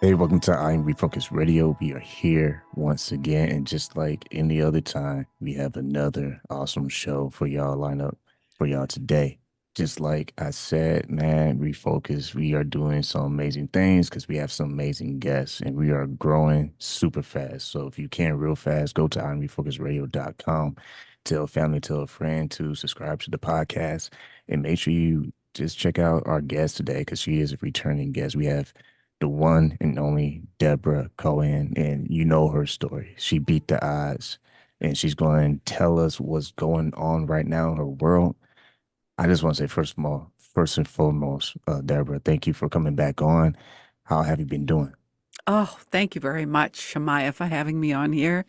Hey, welcome to I'm Refocus Radio. We are here once again, and just like any other time, we have another awesome show for y'all line up for y'all today. Just like I said, man, Refocus, we are doing some amazing things because we have some amazing guests and we are growing super fast. So if you can real fast, go to imrefocusradio.com. Tell family, tell a friend to subscribe to the podcast, and make sure you just check out our guest today because she is a returning guest. We have the one and only Debra Cohen, and you know her story. She beat the odds, and she's going to tell us what's going on right now in her world. I just want to say, first of all, first and foremost, Debra, thank you for coming back on. How have you been doing? Oh, thank you very much, Shamaya, for having me on here.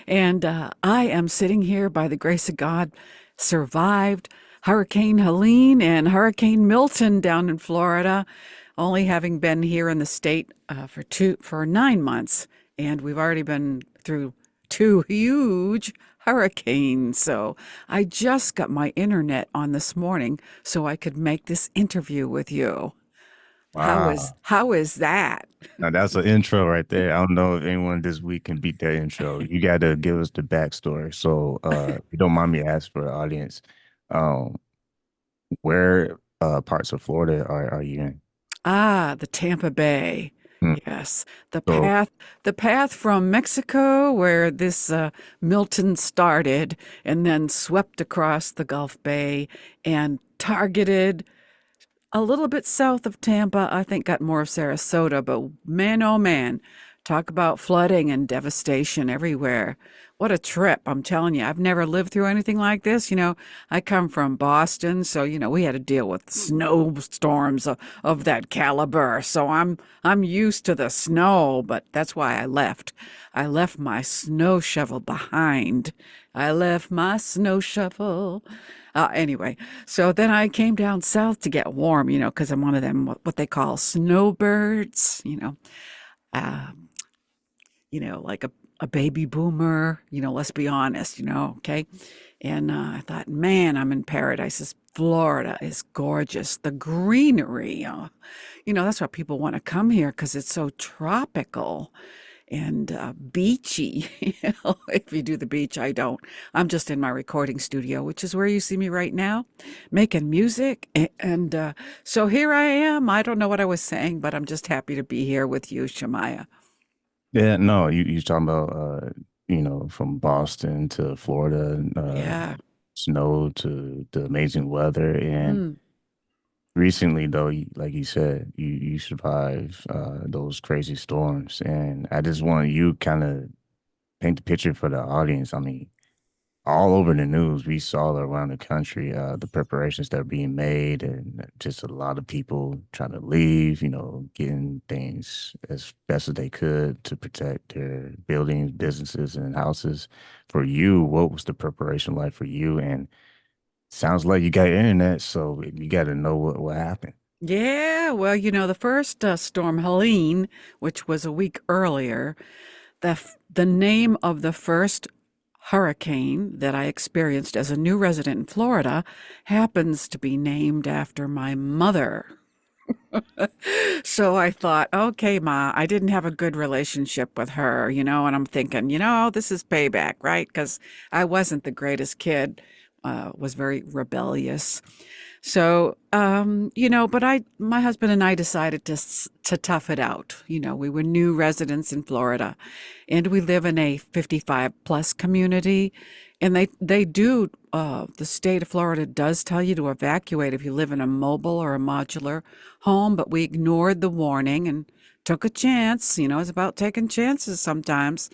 And I am sitting here by the grace of God, survived Hurricane Helene and Hurricane Milton down in Florida, only having been here in the state for 9 months, and we've already been through two huge hurricanes. So I just got my internet on this morning so I could make this interview with you. Wow. How is that? Now that's an intro right there. I don't know if anyone this week can beat that intro. You got to give us the backstory. So, if you don't mind me asking for the audience, um, where parts of Florida are you in? Ah, the Tampa Bay. Hmm. Yes, So, the path from Mexico, where this Milton started, and then swept across the Gulf Bay and targeted a little bit south of Tampa. I think got more of Sarasota, but man, oh man, talk about flooding and devastation everywhere. What a trip. I'm telling you, I've never lived through anything like this. I come from Boston, so we had to deal with snowstorms of that caliber. So I'm used to the snow, but that's why I left. I left my snow shovel behind. I left my snow shovel. Anyway, so then I came down south to get warm, because I'm one of them, what they call snowbirds, um, like a baby boomer, let's be honest, okay? And I thought, man, I'm in paradise. Florida is gorgeous. The greenery, that's why people want to come here because it's so tropical and beachy. If you do the beach, I don't. I'm just in my recording studio, which is where you see me right now, making music. And so here I am. I don't know what I was saying, but I'm just happy to be here with you, Shamaya. yeah, no, you talking about from Boston to Florida, Yeah. snow to the amazing weather. And Mm. recently though, like you said, you survived those crazy storms. And I just want you kind of paint the picture for the audience. I mean, all over the news, we saw around the country the preparations that are being made, and just a lot of people trying to leave, getting things as best as they could to protect their buildings, businesses, and houses. For you, what was the preparation like for you? And sounds like you got internet, so you got to know what happened. Yeah, well, the first storm, Helene, which was a week earlier, the name of the first hurricane that I experienced as a new resident in Florida happens to be named after my mother. So I thought, okay, Ma, I didn't have a good relationship with her, and I'm thinking, this is payback, right? Because I wasn't the greatest kid, was very rebellious. So, but my husband and I decided to tough it out. We were new residents in Florida, and we live in a 55 plus community, and they do. The state of Florida does tell you to evacuate if you live in a mobile or a modular home, but we ignored the warning and took a chance. It's about taking chances sometimes.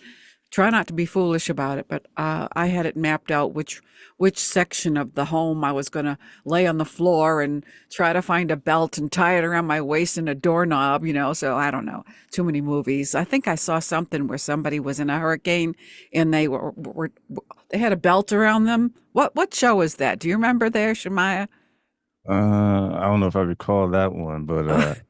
Try not to be foolish about it, but I had it mapped out which section of the home I was going to lay on the floor and try to find a belt and tie it around my waist and a doorknob, So I don't know, too many movies. I think I saw something where somebody was in a hurricane and they had a belt around them. What show is that? Do you remember there, Shemaiah? I don't know if I recall that one, but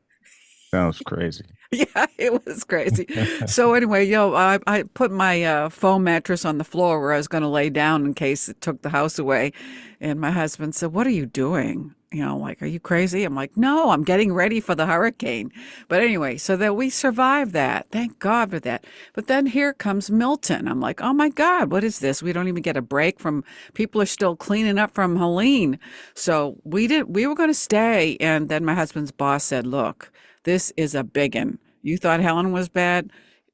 sounds crazy. Yeah, it was crazy. So anyway, I put my foam mattress on the floor where I was going to lay down in case it took the house away. And my husband said, "What are you doing?" like, are you crazy? I'm like, no, I'm getting ready for the hurricane. But anyway, so that we survived that. Thank God for that. But then here comes Milton. I'm like, oh my God, what is this? We don't even get a break from people are still cleaning up from Helene. So we were going to stay. And then my husband's boss said, look, this is a big one. You thought Helen was bad?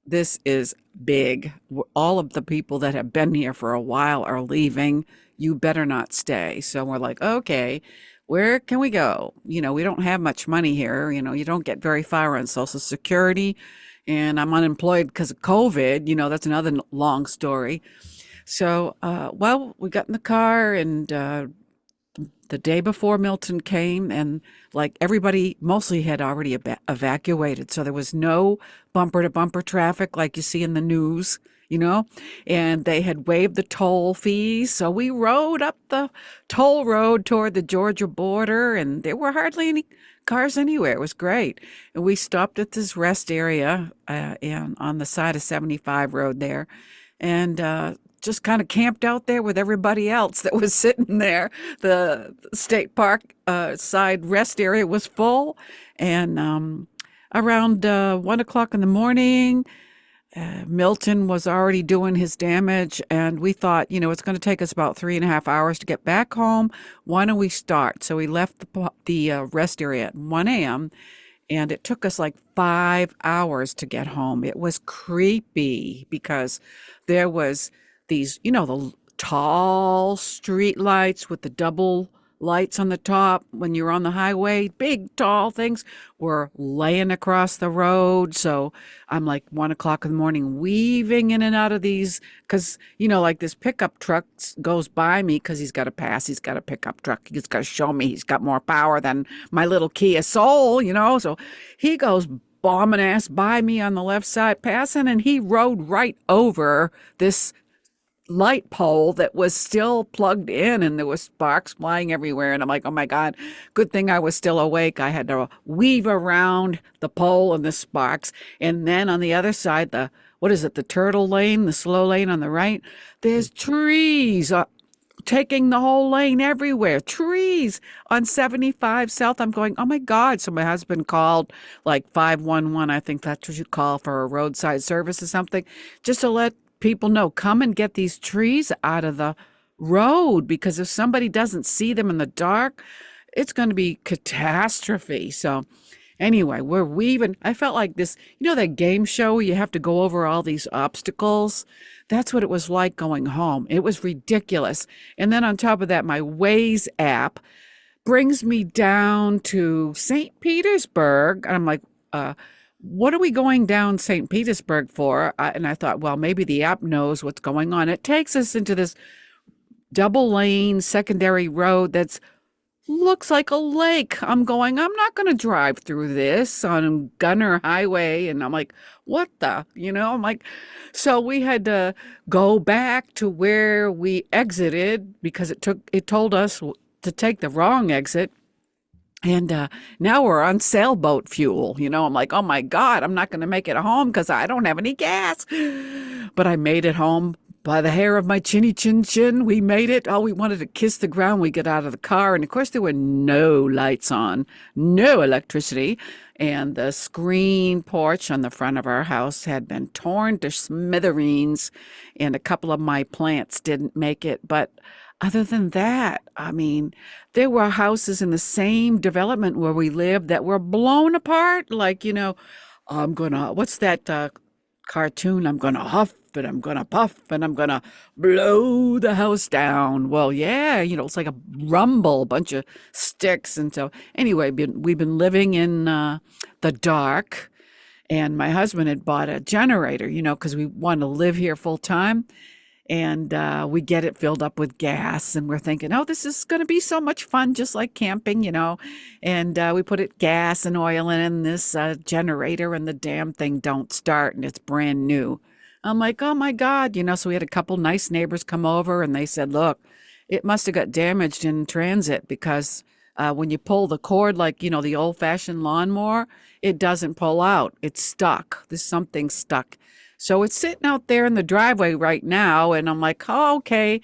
This is big. All of the people that have been here for a while are leaving. You better not stay. So we're like, okay, where can we go? We don't have much money here. You don't get very far on Social Security, and I'm unemployed because of COVID. That's another long story. So, well, we got in the car, and the day before Milton came, and like everybody mostly had already evacuated. So there was no bumper to bumper traffic like you see in the news, and they had waived the toll fees. So we rode up the toll road toward the Georgia border, and there were hardly any cars anywhere. It was great. And we stopped at this rest area and on the side of 75 road there. And just kind of camped out there with everybody else that was sitting there. The state park side rest area was full. And around 1 o'clock in the morning, Milton was already doing his damage. And we thought, it's going to take us about 3.5 hours to get back home. Why don't we start? So we left the rest area at 1 a.m. And it took us like 5 hours to get home. It was creepy because there was these, the tall street lights with the double lights on the top when you're on the highway. Big, tall things were laying across the road. So I'm like 1 o'clock in the morning, weaving in and out of these because, like this pickup truck goes by me because he's got to pass. He's got a pickup truck. He's got to show me he's got more power than my little Kia Soul, So he goes bombing ass by me on the left side passing, and he rode right over this light pole that was still plugged in, and there was sparks flying everywhere. And I'm like, oh my God, good thing I was still awake. I had to weave around the pole and the sparks. And then on the other side, what is it, the turtle lane, the slow lane on the right, there's trees taking the whole lane everywhere. Trees on 75 South. I'm going, oh my God. So my husband called like 511. I think that's what you call for a roadside service or something, just to let people know, come and get these trees out of the road, because if somebody doesn't see them in the dark, it's going to be catastrophe. So anyway, we're weaving. I felt like this, that game show where you have to go over all these obstacles. That's what it was like going home. It was ridiculous. And then on top of that, my Waze app brings me down to St. Petersburg. And I'm like, what are we going down St. Petersburg for? And I thought, well, maybe the app knows what's going on. It takes us into this double lane secondary road that's looks like a lake. I'm going, I'm not going to drive through this on Gunner Highway. And I'm like, what the, I'm like, so we had to go back to where we exited because it told us to take the wrong exit. And now we're on sailboat fuel. I'm like, oh my God, I'm not going to make it home because I don't have any gas. But I made it home by the hair of my chinny chin chin. We made it. Oh, we wanted to kiss the ground. We get out of the car. And of course, there were no lights on, no electricity. And the screen porch on the front of our house had been torn to smithereens. And a couple of my plants didn't make it. But other than that, I mean, there were houses in the same development where we lived that were blown apart. Like, what's that cartoon? I'm going to huff and I'm going to puff and I'm going to blow the house down. Well, yeah, it's like a rumble, bunch of sticks. And so anyway, we've been living in the dark. And my husband had bought a generator, because we want to live here full time. And we get it filled up with gas, and we're thinking, oh, this is going to be so much fun, just like camping, And we put gas and oil in this generator, and the damn thing don't start, and it's brand new. I'm like, oh my God, So we had a couple nice neighbors come over, and they said, look, it must have got damaged in transit because when you pull the cord, like the old-fashioned lawnmower, it doesn't pull out. It's stuck. There's something stuck. So it's sitting out there in the driveway right now. And I'm like, oh, okay.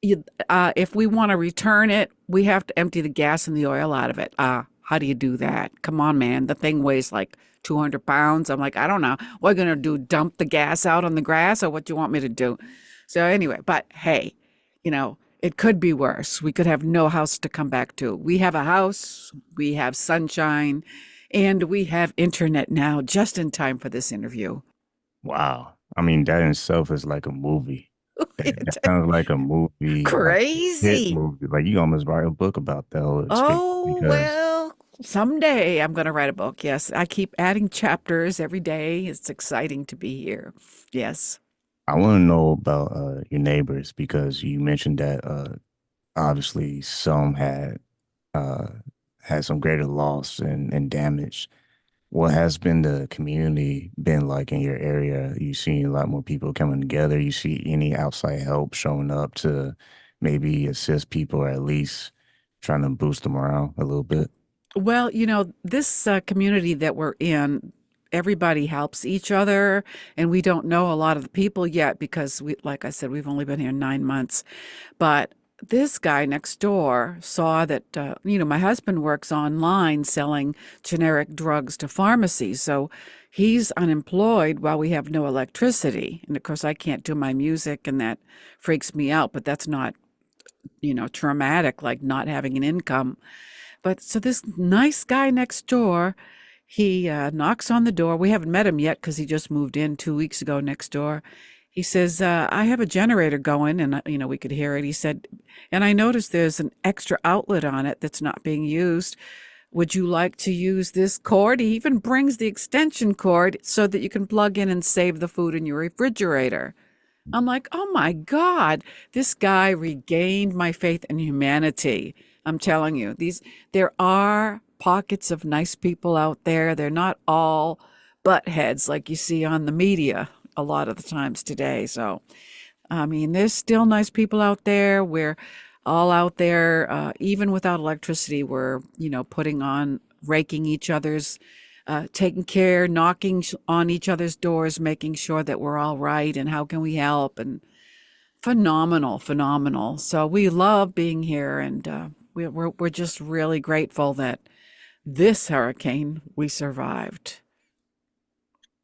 if we want to return it, we have to empty the gas and the oil out of it. How do you do that? Come on, man. The thing weighs like 200 pounds. I'm like, I don't know. What are you going to do? Dump the gas out on the grass or what do you want me to do? So, anyway, but hey, it could be worse. We could have no house to come back to. We have a house, we have sunshine, and we have internet now just in time for this interview. Wow. I mean, that in itself is like a movie. That It's sounds like a movie, like a hit crazy. movie. Like you almost write a book about that whole experience Oh, because well, someday I'm going to write a book. Yes, I keep adding chapters every day. It's exciting to be here. Yes. I want to know about your neighbors because you mentioned that obviously some uh, had some greater loss and damage. What has been the community been like in your area? You see a lot more people coming together. You see any outside help showing up to maybe assist people or at least trying to boost them around a little bit? Well, this community that we're in, everybody helps each other, and we don't know a lot of the people yet because like I said, we've only been here 9 months. But this guy next door saw that, my husband works online selling generic drugs to pharmacies. So he's unemployed while we have no electricity. And of course, I can't do my music, and that freaks me out, but that's not, traumatic like not having an income. But so this nice guy next door, he knocks on the door. We haven't met him yet because he just moved in 2 weeks ago next door. He says, I have a generator going, and we could hear it. He said, and I noticed there's an extra outlet on it that's not being used. Would you like to use this cord? He even brings the extension cord so that you can plug in and save the food in your refrigerator. I'm like, oh my God, this guy regained my faith in humanity. I'm telling you, there are pockets of nice people out there. They're not all butt heads like you see on the media a lot of the times today. So, I mean, there's still nice people out there. We're all out there, even without electricity. We're, putting on, raking each other's, taking care, knocking on each other's doors, making sure that we're all right and how can we help. And phenomenal, phenomenal. So we love being here, and we're just really grateful that this hurricane we survived.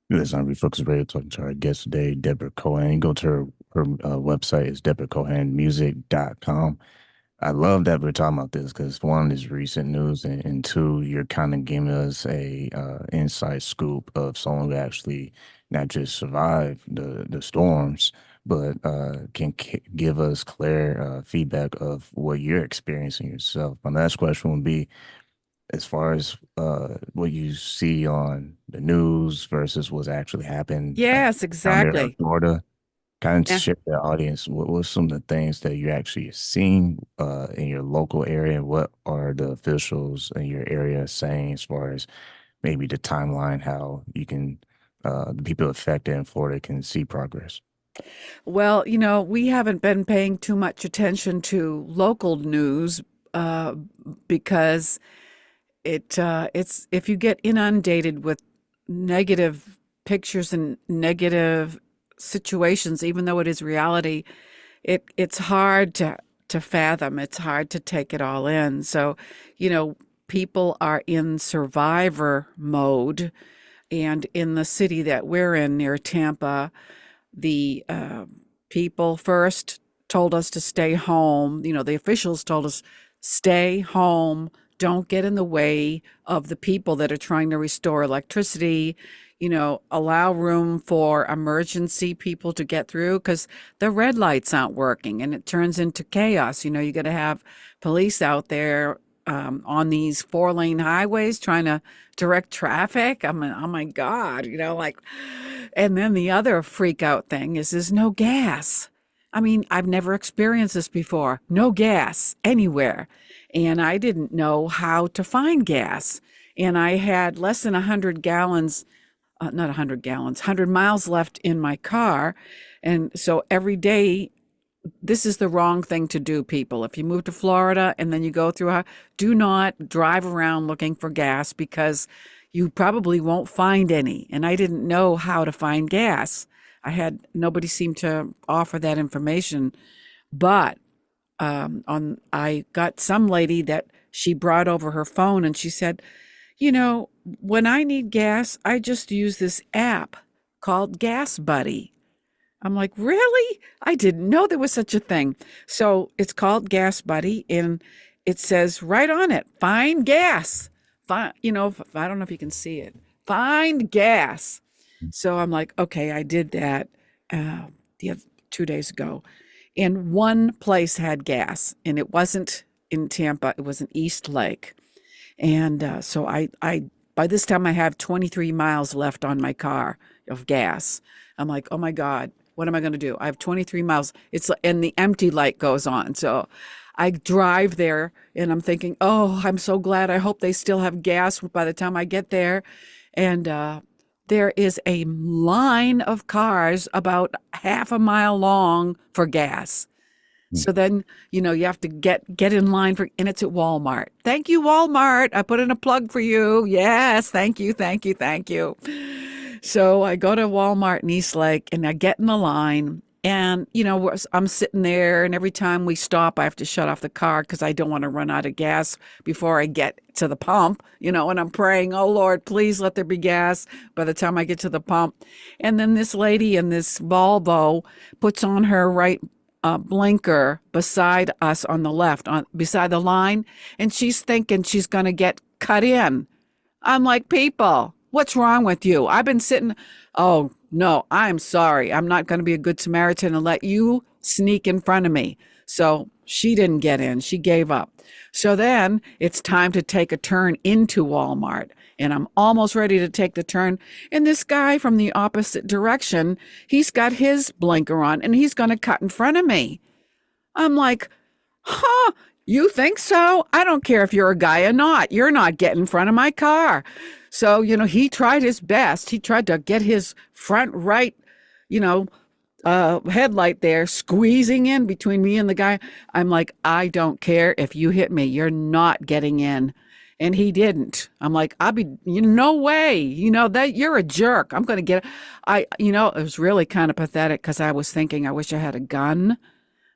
This is on Refocus Radio talking to our guest today, Debra Cohen. Go to her website is debracohenmusic.com. I love that we're talking about this because one is recent news and two, you're kind of giving us a inside scoop of someone who actually not just survived the storms, but can give us clear feedback of what you're experiencing yourself. My last question would be, as far as what you see on the news versus what's actually happened Yes, down there in exactly. Florida, kind of Yeah. share the audience. What's some of the things that you're actually seeing in your local area? And what are the officials in your area saying as far as maybe the timeline, how you can, the people affected in Florida can see progress? Well, we haven't been paying too much attention to local news uh, because it's if you get inundated with negative pictures and negative situations, even though it is reality, it's hard to fathom. It's hard to take it all in. So, people are in survivor mode, and in the city that we're in near Tampa, the people first told us to stay home. The officials told us, stay home, don't get in the way of the people that are trying to restore electricity. Allow room for emergency people to get through because the red lights aren't working and it turns into chaos. You got to have police out there on these 4-lane highways trying to direct traffic. I mean, oh my God, like, and then the other freak out thing is there's no gas. I mean, I've never experienced this before. No gas anywhere. And I didn't know how to find gas. And I had less than 100 gallons, not 100 gallons, 100 miles left in my car. And so every day this is the wrong thing to do, people. If you move to Florida and then you go through, do not drive around looking for gas because you probably won't find any. And I didn't know how to find gas. Nobody seemed to offer that information. But on I got some lady that she brought over her phone, and she said, you know, when I need gas, I just use this app called Gas Buddy. I'm like, really? I didn't know there was such a thing. So it's called Gas Buddy, and it says right on it, find gas. Find, I don't know if you can see it. Find gas. So I'm like, okay, I did that uh, the 2 days ago, and one place had gas, and it wasn't in Tampa. It was in East Lake, and so I by this time I have 23 miles left on my car of gas. I'm like, oh my God, what am I going to do? I have 23 miles. And the empty light goes on. So I drive there and I'm thinking, oh, I'm so glad. I hope they still have gas by the time I get there. And there is a line of cars about half a mile long for gas. Mm. So then, you have to get in line and it's at Walmart. Thank you, Walmart. I put in a plug for you. Yes, thank you, thank you, thank you. So I go to Walmart in East Lake and I get in the line. And, I'm sitting there, and every time we stop, I have to shut off the car because I don't want to run out of gas before I get to the pump, and I'm praying, oh Lord, please let there be gas by the time I get to the pump. And then this lady in this Volvo puts on her right blinker beside us on the left, beside the line, and she's thinking she's going to get cut in. I'm like, people, what's wrong with you? I've been sitting. Oh, no, I'm sorry. I'm not going to be a good Samaritan and let you sneak in front of me. So she didn't get in. She gave up. So then it's time to take a turn into Walmart. And I'm almost ready to take the turn. And this guy from the opposite direction, he's got his blinker on and he's going to cut in front of me. I'm like, huh, you think so? I don't care if you're a guy or not. You're not getting in front of my car. So, he tried his best. He tried to get his front right, you know, headlight there squeezing in between me and the guy. I'm like, I don't care if you hit me. You're not getting in. And he didn't. I'm like, no way. That you're a jerk. I'm going to get, it was really kind of pathetic because I was thinking, I wish I had a gun.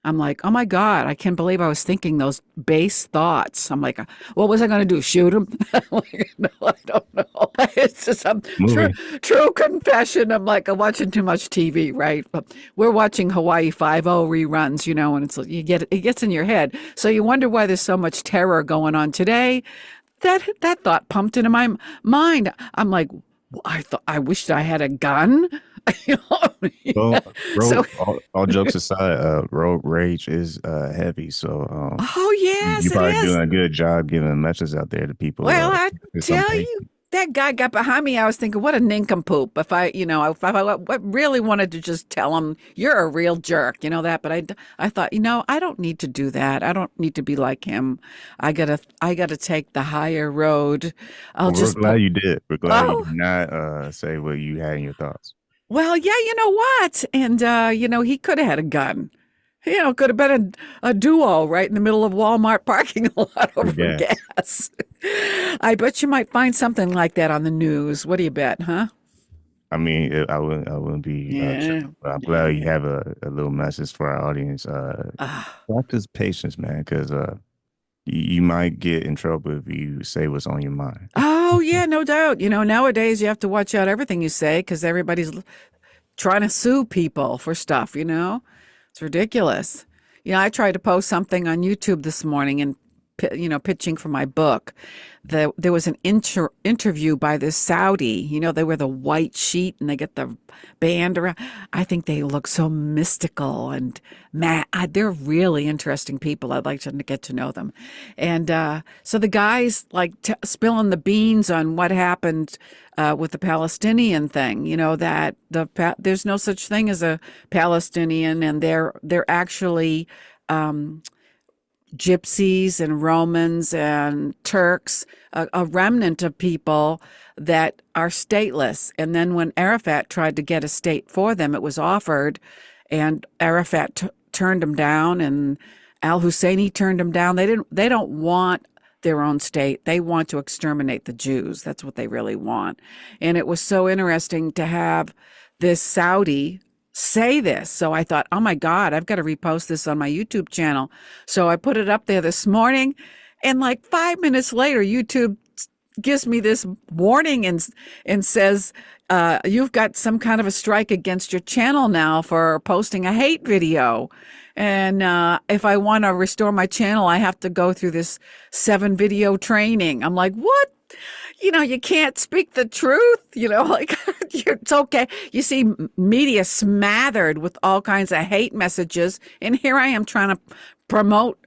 I'm like, oh my God, I can't believe I was thinking those base thoughts. I'm like, what was I going to do? Shoot him? I'm like, no, I don't know. It's just some Movie. true confession. I'm like, I'm watching too much TV, right? But we're watching Hawaii Five-O reruns, and it's it gets in your head. So you wonder why there's so much terror going on today. That thought pumped into my mind. I'm like, I wished I had a gun. Well, So, all jokes aside, road rage is heavy. So oh you're yes, it probably is. doing a good job giving a message out there to people. Well, I It's some tell patience. you, that guy got behind me. I was thinking, what a nincompoop. If I really wanted to just tell him, you're a real jerk, that. But I thought, I don't need to do that. I don't need to be like him. I gotta take the higher road. I'll Well, we're just, glad you did. We're glad you oh, did not say what you had in your thoughts. well, yeah, you know what? And, he could have had a gun. Could have been a duo right in the middle of Walmart parking lot For over gas. gas. I bet you might find something like that on the news. What do you bet, huh? I mean, I wouldn't be Yeah, tripping, but I'm glad you yeah. have a little message for our audience. Ah. Practice patience, man, because you might get in trouble if you say what's on your mind. Oh, yeah, no doubt. Nowadays you have to watch out everything you say because everybody's trying to sue people for stuff. It's ridiculous. I tried to post something on YouTube this morning and pitching for my book. There was an interview by this Saudi. They wear the white sheet and they get the band around. I think they look so mystical and they're really interesting people. I'd like to get to know them. And so the guy's like spilling the beans on what happened with the Palestinian thing. That there's no such thing as a Palestinian, and they're actually. Gypsies and Romans and Turks, a remnant of people that are stateless. And then when Arafat tried to get a state for them, it was offered, and Arafat turned them down, and Al Husseini turned them down. They don't want their own state. They want to exterminate the Jews. That's what they really want. And it was so interesting to have this Saudi say this. So I thought, oh my God, I've got to repost this on my YouTube channel. So I put it up there this morning. And like 5 minutes later, YouTube gives me this warning and says, you've got some kind of a strike against your channel now for posting a hate video. And if I want to restore my channel, I have to go through this 7 video training. I'm like, what? You can't speak the truth, like it's okay. You see media smothered with all kinds of hate messages. And here I am trying to promote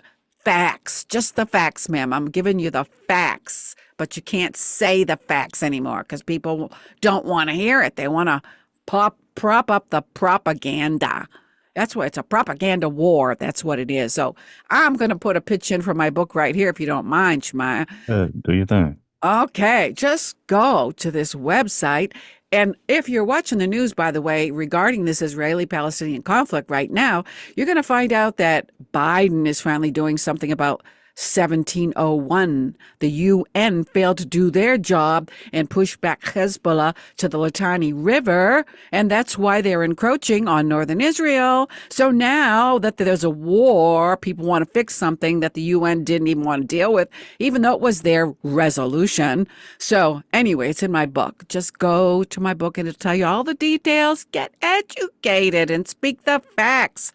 facts, just the facts, ma'am. I'm giving you the facts, but you can't say the facts anymore because people don't want to hear it. They want to prop up the propaganda. That's what it's a propaganda war. That's what it is. So I'm going to put a pitch in for my book right here, if you don't mind, Shmaya. Do your thing. Okay, just go to this website. And if you're watching the news, by the way, regarding this Israeli Palestinian conflict right now, you're going to find out that Biden is finally doing something about 1701. The UN failed to do their job and push back Hezbollah to the Litani River, and that's why they're encroaching on northern Israel. So now that there's a war, people want to fix something that the UN didn't even want to deal with, even though it was their resolution. So anyway, it's in my book. Just go to my book and it'll tell you all the details. Get educated and speak the facts.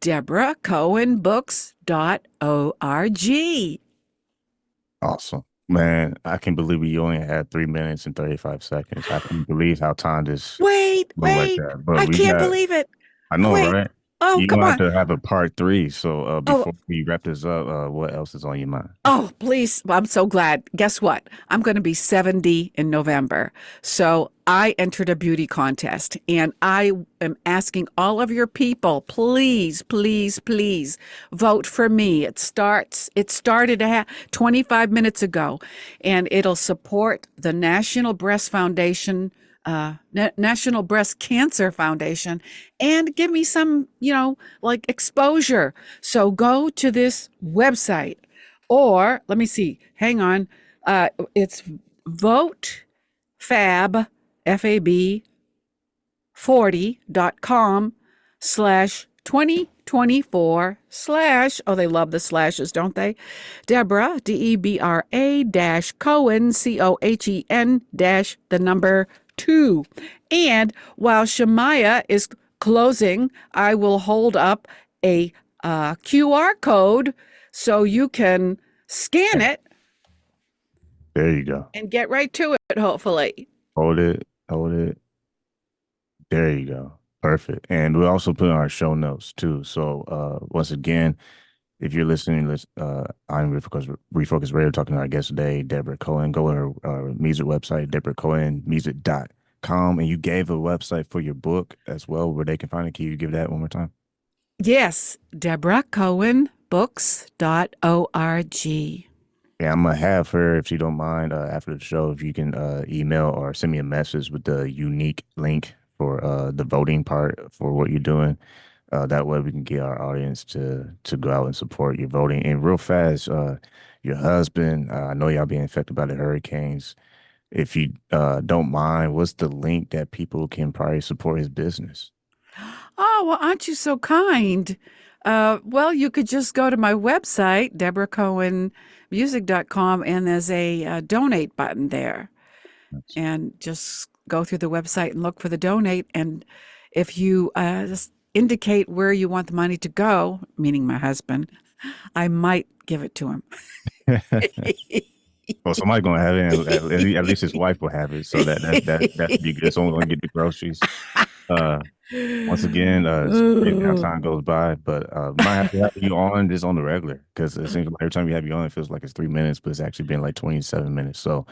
DebraCohenBooks.org. Awesome. Man, I can't believe we only had 3 minutes and 35 seconds. I can't believe how time just Wait, went like wait. that. But I we can't got, believe it. I know, Wait. right? Oh, You're come gonna have on. to have a part three. So Oh, before we wrap this up, what else is on your mind? oh, please. I'm so glad. Guess what? I'm going to be 70 in November. So I entered a beauty contest and I am asking all of your people, please, please, please vote for me. It started 25 minutes ago, and it'll support the National Breast Foundation, National Breast Cancer Foundation, and give me some, like exposure. So go to this website, or let me see, hang on. It's vote fab, FAB 40.com/2024/ oh, they love the slashes, don't they? Debra, DEBRA dash Cohen, COHEN dash the number 2. And while Shemaiah is closing, I will hold up a QR code so you can scan it There you go. and get right to it, hopefully. Hold it. Hold it. There you go. Perfect. And we'll also put in our show notes too. So once again, if you're listening, I'm Refocus Radio talking to our guest today, Debra Cohen. Go to her music website, debracohenmusic.com. And you gave a website for your book as well where they can find it. Can you give that one more time? Yes, DebraCohenBooks.org. Yeah, I'm gonna have her, if she don't mind, after the show, if you can email or send me a message with the unique link for the voting part for what you're doing. That way we can get our audience to go out and support your voting. And real fast, your husband, I know y'all being affected by the hurricanes. If you don't mind, what's the link that people can probably support his business? Oh, well, aren't you so kind? Well, you could just go to my website, DebraCohenMusic.com, and there's a donate button there. And just go through the website and look for the donate. And if you just indicate where you want the money to go, meaning my husband, I might give it to him. Well, somebody's gonna have it. And at least his wife will have it, so that should be good. Someone's gonna get the groceries. Uh, Once again, it's crazy how time goes by, but might have to have you on just on the regular because it seems like every time we have you on, it feels like it's 3 minutes, but it's actually been like 27 minutes. So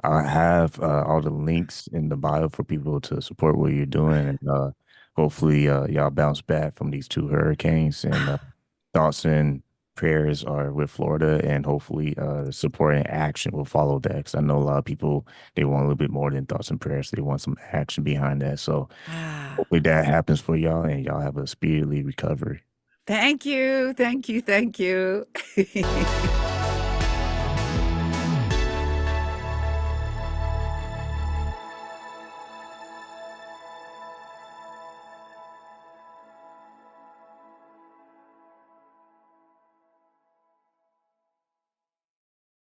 I have all the links in the bio for people to support what you're doing, and hopefully y'all bounce back from these two hurricanes. And thoughts and prayers are with Florida, and hopefully support and action will follow that. Because I know a lot of people, they want a little bit more than thoughts and prayers; they want some action behind that. So Ah, hopefully that happens for y'all and y'all have a speedily recovery. thank you. Thank you. Thank you.